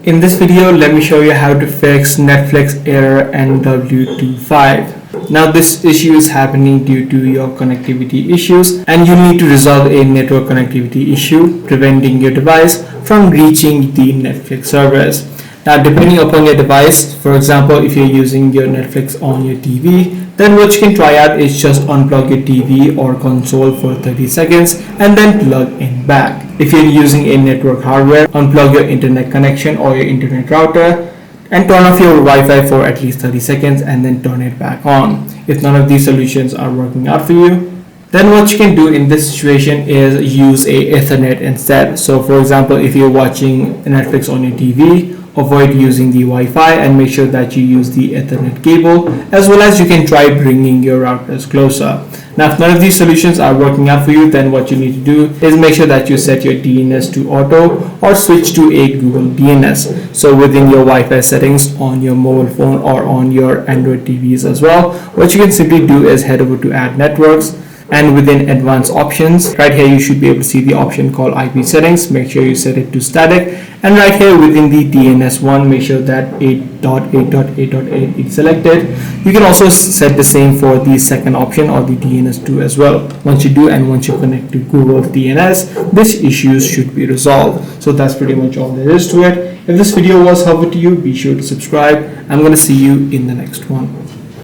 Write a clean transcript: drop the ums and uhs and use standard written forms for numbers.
In this video, let me show you how to fix Netflix error NW25. Now this issue is happening due to your connectivity issues and you need to resolve a network connectivity issue preventing your device from reaching the Netflix servers. Now depending upon your device, for example, if you're using your Netflix on your TV, then what you can try out is just unplug your TV or console for 30 seconds and then plug in back. If you're using a network hardware, unplug your internet connection or your internet router and turn off your Wi-Fi for at least 30 seconds and then turn it back on. If none of these solutions are working out for you, then what you can do in this situation is use a Ethernet instead. So for example, if you're watching Netflix on your TV, avoid using the Wi-Fi and make sure that you use the Ethernet cable, as well as you can try bringing your routers closer. Now if none of these solutions are working out for you, then what you need to do is make sure that you set your DNS to auto or switch to a Google DNS. So within your Wi-Fi settings on your mobile phone or on your Android TVs as well, what you can simply do is head over to add networks, and within advanced options, right here you should be able to see the option called IP settings. Make sure you set it to static, and right here within the DNS one, make sure that 8.8.8.8 is selected. You can also set the same for the second option or the DNS2 as well. Once you do, and once you connect to Google DNS, these issues should be resolved. So that's pretty much all there is to it. If this video was helpful to you, be sure to subscribe. I'm going to see you in the next one.